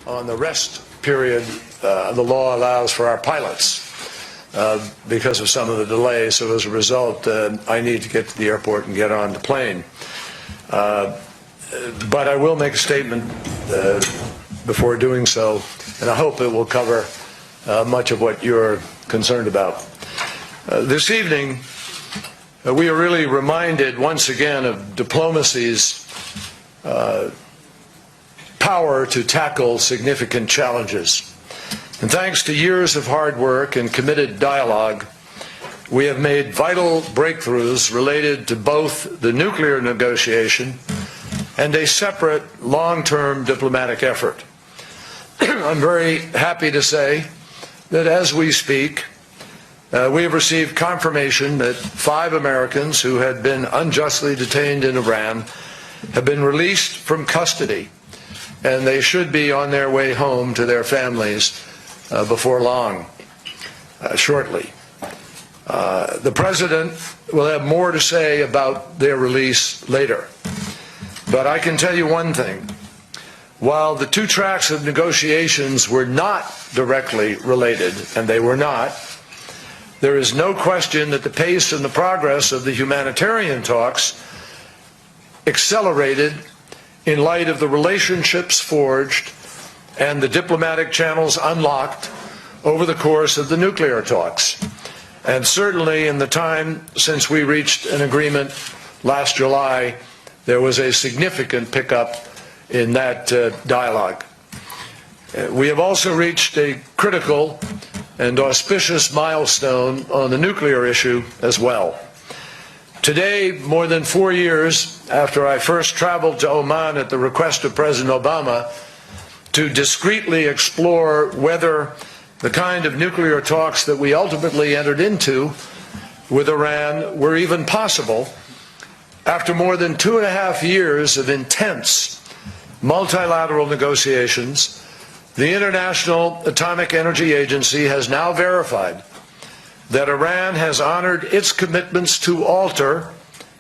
on the rest period the law allows for our pilots because of some of the delays. So as a result, I need to get to the airport and get on the plane. But I will make a statement before doing so, and I hope it will cover much of what you're concerned about. This evening, we are really reminded once again of diplomacy's power to tackle significant challenges. And thanks to years of hard work and committed dialogue, we have made vital breakthroughs related to both the nuclear negotiation and a separate long-term diplomatic effort. I'm very happy to say that as we speak, we have received confirmation that 5 Americans who had been unjustly detained in Iran have been released from custody, and they should be on their way home to their families before long, shortly. The President will have more to say about their release later. But I can tell you one thing. While the 2 tracks of negotiations were not directly related, and they were not, there is no question that the pace and the progress of the humanitarian talks accelerated in light of the relationships forged and the diplomatic channels unlocked over the course of the nuclear talks. And certainly in the time since we reached an agreement last July, there was a significant pickup in that dialogue. We have also reached a critical and auspicious milestone on the nuclear issue as well. Today, more than 4 years after I first traveled to Oman at the request of President Obama to discreetly explore whether the kind of nuclear talks that we ultimately entered into with Iran were even possible, after more than 2.5 years of intense multilateral negotiations, the International Atomic Energy Agency has now verified that Iran has honored its commitments to alter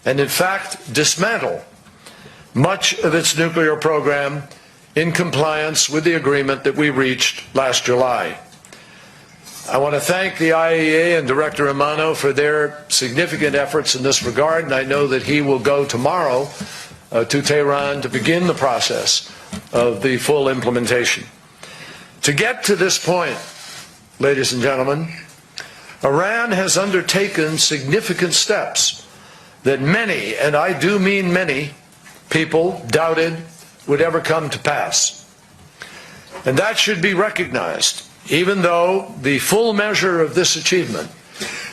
and, in fact, dismantle much of its nuclear program in compliance with the agreement that we reached last July. I want to thank the IAEA and Director Amano for their significant efforts in this regard, and I know that he will go tomorrow to Tehran to begin the process of the full implementation. To get to this point, ladies and gentlemen, Iran has undertaken significant steps that many, and I do mean many, people doubted would ever come to pass. And that should be recognized, even though the full measure of this achievement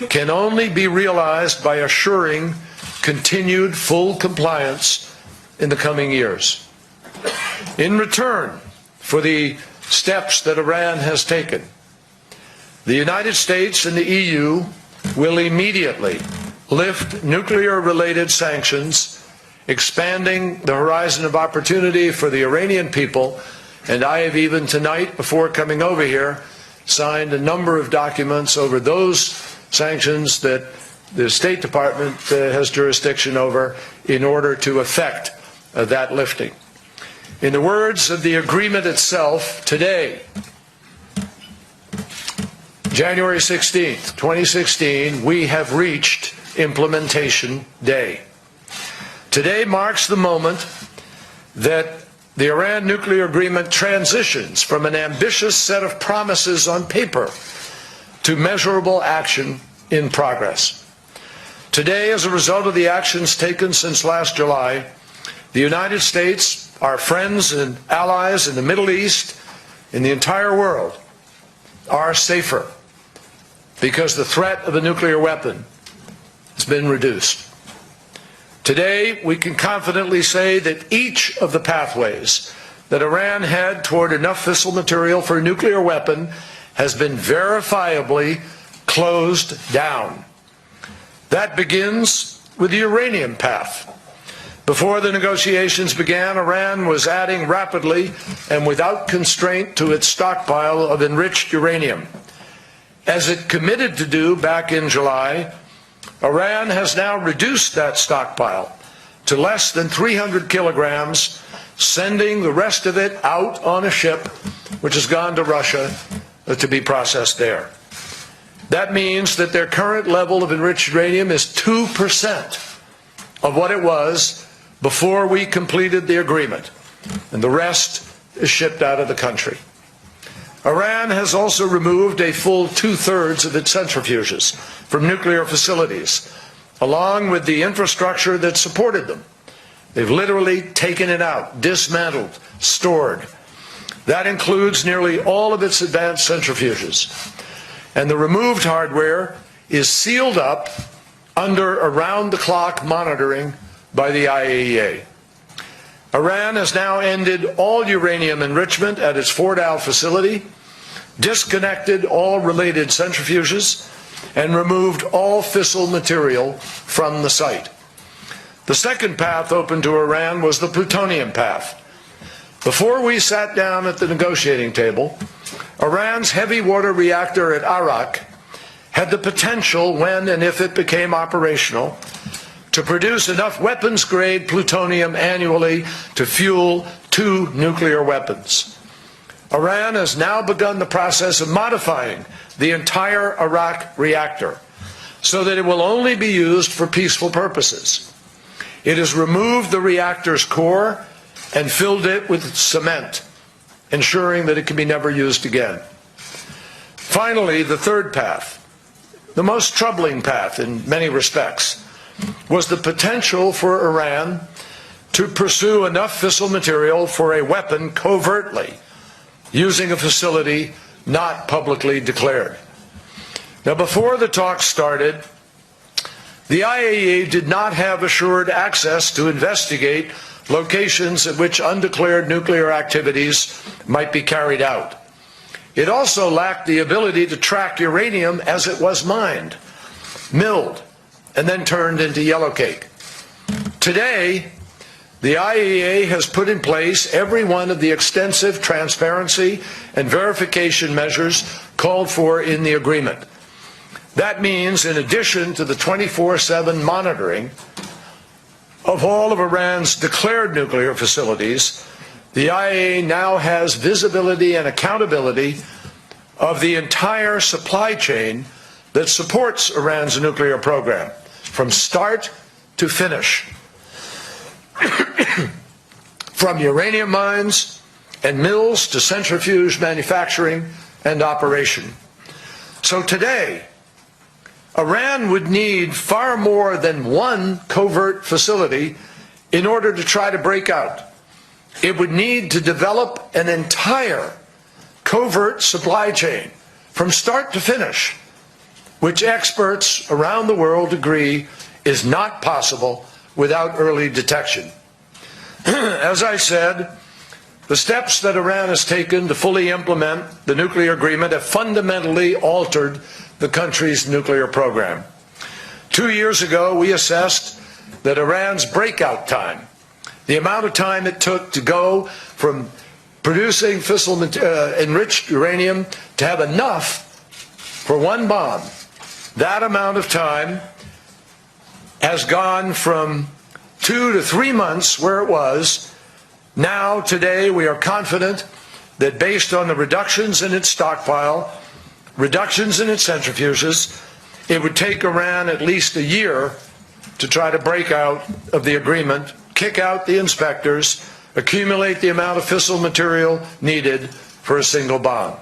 can only be realized by assuring continued full compliance in the coming years. In return for the steps that Iran has taken, the United States and the EU will immediately lift nuclear-related sanctions, expanding the horizon of opportunity for the Iranian people, and I have even tonight, before coming over here, signed a number of documents over those sanctions that the State Department has jurisdiction over in order to effect that lifting. In the words of the agreement itself, today, January 16th, 2016, we have reached implementation day. Today marks the moment that the Iran nuclear agreement transitions from an ambitious set of promises on paper to measurable action in progress. Today, as a result of the actions taken since last July, the United States, our friends and allies in the Middle East, in the entire world, are safer because the threat of a nuclear weapon has been reduced. Today, we can confidently say that each of the pathways that Iran had toward enough fissile material for a nuclear weapon has been verifiably closed down. That begins with the uranium path. Before the negotiations began, Iran was adding rapidly and without constraint to its stockpile of enriched uranium. As it committed to do back in July, Iran has now reduced that stockpile to less than 300 kilograms, sending the rest of it out on a ship which has gone to Russia to be processed there. That means that their current level of enriched uranium is 2% of what it was before we completed the agreement, and the rest is shipped out of the country. Iran has also removed a full 2/3 of its centrifuges from nuclear facilities, along with the infrastructure that supported them. They've literally taken it out, dismantled, stored. That includes nearly all of its advanced centrifuges. And the removed hardware is sealed up under around-the-clock monitoring by the IAEA. Iran has now ended all uranium enrichment at its Fordow facility, disconnected all related centrifuges, and removed all fissile material from the site. The second path open to Iran was the plutonium path. Before we sat down at the negotiating table, Iran's heavy water reactor at Arak had the potential, when and if it became operational, to produce enough weapons-grade plutonium annually to fuel 2 nuclear weapons. Iran has now begun the process of modifying the entire Arak reactor so that it will only be used for peaceful purposes. It has removed the reactor's core and filled it with cement, ensuring that it can be never used again. Finally, the third path, the most troubling path in many respects, was the potential for Iran to pursue enough fissile material for a weapon covertly, using a facility not publicly declared. Now, before the talks started, the IAEA did not have assured access to investigate locations at which undeclared nuclear activities might be carried out. It also lacked the ability to track uranium as it was mined, milled, and then turned into yellowcake. Today, the IAEA has put in place every one of the extensive transparency and verification measures called for in the agreement. That means, in addition to the 24/7 monitoring of all of Iran's declared nuclear facilities, the IAEA now has visibility and accountability of the entire supply chain that supports Iran's nuclear program, from start to finish. From uranium mines and mills to centrifuge manufacturing and operation. So today, Iran would need far more than one covert facility in order to try to break out. It would need to develop an entire covert supply chain from start to finish, which experts around the world agree is not possible without early detection. As I said, the steps that Iran has taken to fully implement the nuclear agreement have fundamentally altered the country's nuclear program. 2 years ago, we assessed that Iran's breakout time, the amount of time it took to go from producing fissile enriched uranium to have enough for one bomb, that amount of time has gone from 2 to 3 months where it was. Now, today, we are confident that based on the reductions in its stockpile, reductions in its centrifuges, it would take Iran at least a year to try to break out of the agreement, kick out the inspectors, accumulate the amount of fissile material needed for a single bomb.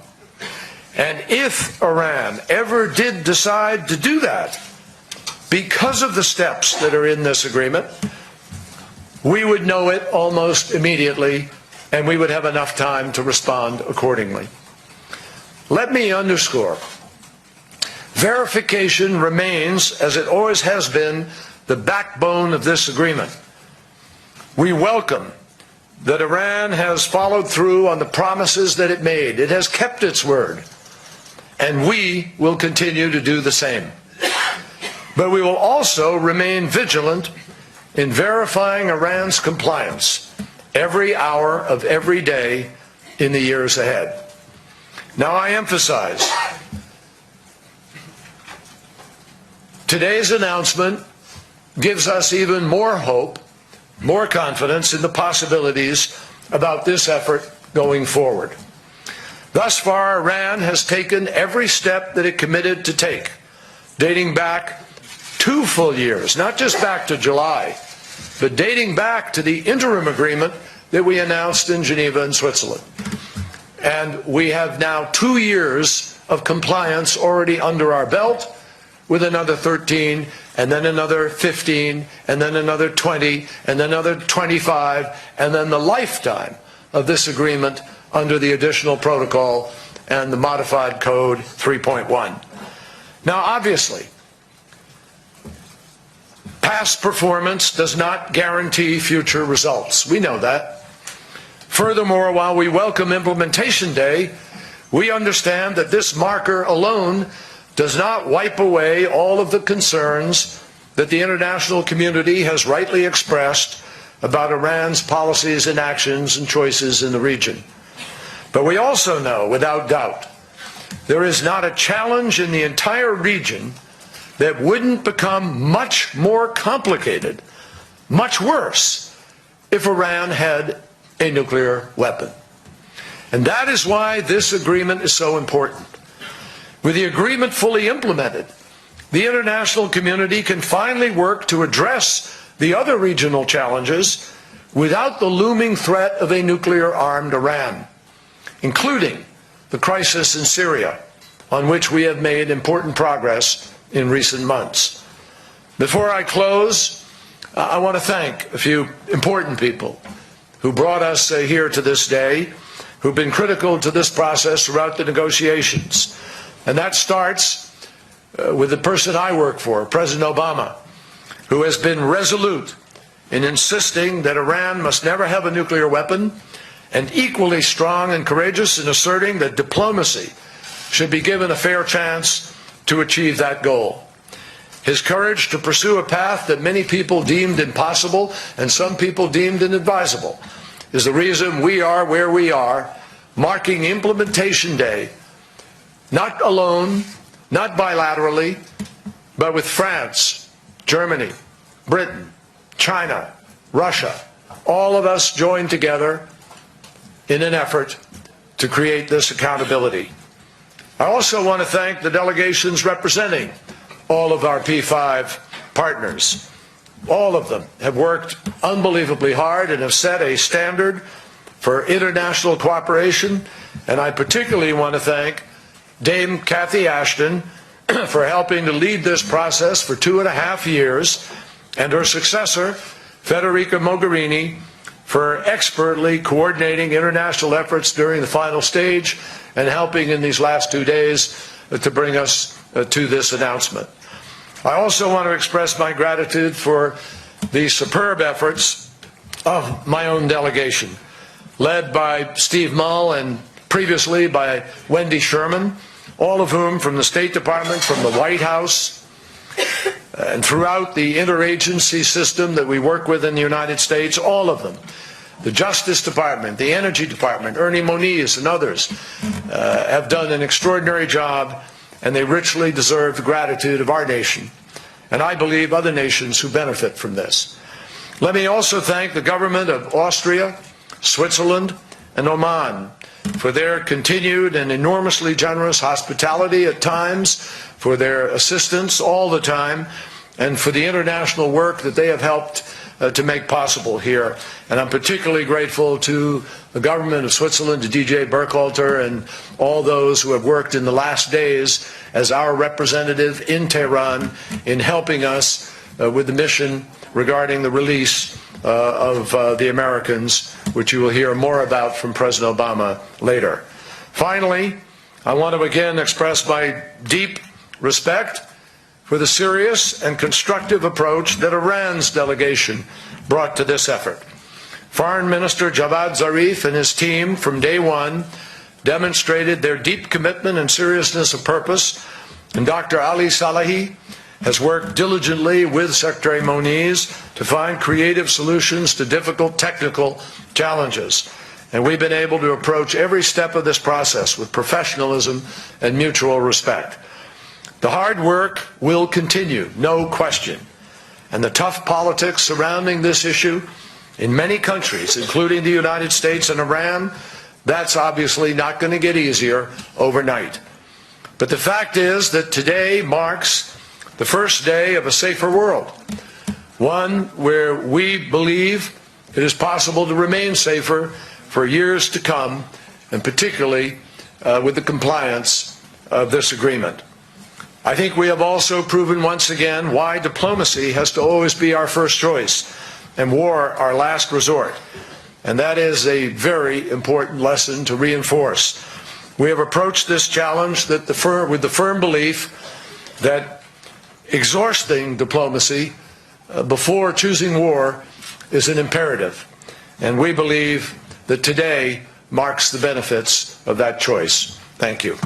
And if Iran ever did decide to do that, because of the steps that are in this agreement, we would know it almost immediately, and we would have enough time to respond accordingly. Let me underscore, verification remains, as it always has been, the backbone of this agreement. We welcome that Iran has followed through on the promises that it made. It has kept its word, and we will continue to do the same. But we will also remain vigilant in verifying Iran's compliance every hour of every day in the years ahead. Now, I emphasize, today's announcement gives us even more hope, more confidence in the possibilities about this effort going forward. Thus far, Iran has taken every step that it committed to take, dating back 2 full years, not just back to July, but dating back to the interim agreement that we announced in Geneva in Switzerland. And we have now 2 years of compliance already under our belt, with another 13, and then another 15, and then another 20, and then another 25, and then the lifetime of this agreement under the additional protocol and the modified code 3.1. Now, obviously, past performance does not guarantee future results. We know that. Furthermore, while we welcome Implementation Day, we understand that this marker alone does not wipe away all of the concerns that the international community has rightly expressed about Iran's policies and actions and choices in the region. But we also know, without doubt, there is not a challenge in the entire region that wouldn't become much more complicated, much worse, if Iran had a nuclear weapon. And that is why this agreement is so important. With the agreement fully implemented, the international community can finally work to address the other regional challenges without the looming threat of a nuclear-armed Iran, including the crisis in Syria, on which we have made important progress in recent months. Before I close, I want to thank a few important people who brought us here to this day, who've been critical to this process throughout the negotiations. And that starts with the person I work for, President Obama, who has been resolute in insisting that Iran must never have a nuclear weapon, and equally strong and courageous in asserting that diplomacy should be given a fair chance to achieve that goal. His courage to pursue a path that many people deemed impossible and some people deemed inadvisable is the reason we are where we are, marking Implementation Day, not alone, not bilaterally, but with France, Germany, Britain, China, Russia, all of us joined together in an effort to create this accountability. I also want to thank the delegations representing all of our P5 partners. All of them have worked unbelievably hard and have set a standard for international cooperation, and I particularly want to thank Dame Cathy Ashton for helping to lead this process for 2.5 years, and her successor, Federica Mogherini, for expertly coordinating international efforts during the final stage and helping in these last 2 days to bring us to this announcement. I also want to express my gratitude for the superb efforts of my own delegation, led by Steve Mull and previously by Wendy Sherman, all of whom from the State Department, from the White House, and throughout the interagency system that we work with in the United States, all of them, the Justice Department, the Energy Department, Ernie Moniz and others, have done an extraordinary job, and they richly deserve the gratitude of our nation, and I believe other nations who benefit from this. Let me also thank the government of Austria, Switzerland, and Oman for their continued and enormously generous hospitality at times, for their assistance all the time, and for the international work that they have helped to make possible here. And I'm particularly grateful to the government of Switzerland, to DJ Burkhalter, and all those who have worked in the last days as our representative in Tehran in helping us with the mission regarding the release of the Americans, which you will hear more about from President Obama later. Finally, I want to again express my deep respect for the serious and constructive approach that Iran's delegation brought to this effort. Foreign Minister Javad Zarif and his team from day one demonstrated their deep commitment and seriousness of purpose, and Dr. Ali Salehi has worked diligently with Secretary Moniz to find creative solutions to difficult technical challenges. And we've been able to approach every step of this process with professionalism and mutual respect. The hard work will continue, no question. And the tough politics surrounding this issue in many countries, including the United States and Iran, That's obviously not going to get easier overnight. But the fact is that today marks the first day of a safer world, one where we believe it is possible to remain safer for years to come, and particularly with the compliance of this agreement. I think we have also proven once again why diplomacy has to always be our first choice and war our last resort. And that is a very important lesson to reinforce. We have approached this challenge with the firm belief that exhausting diplomacy before choosing war is an imperative. And we believe that today marks the benefits of that choice. Thank you.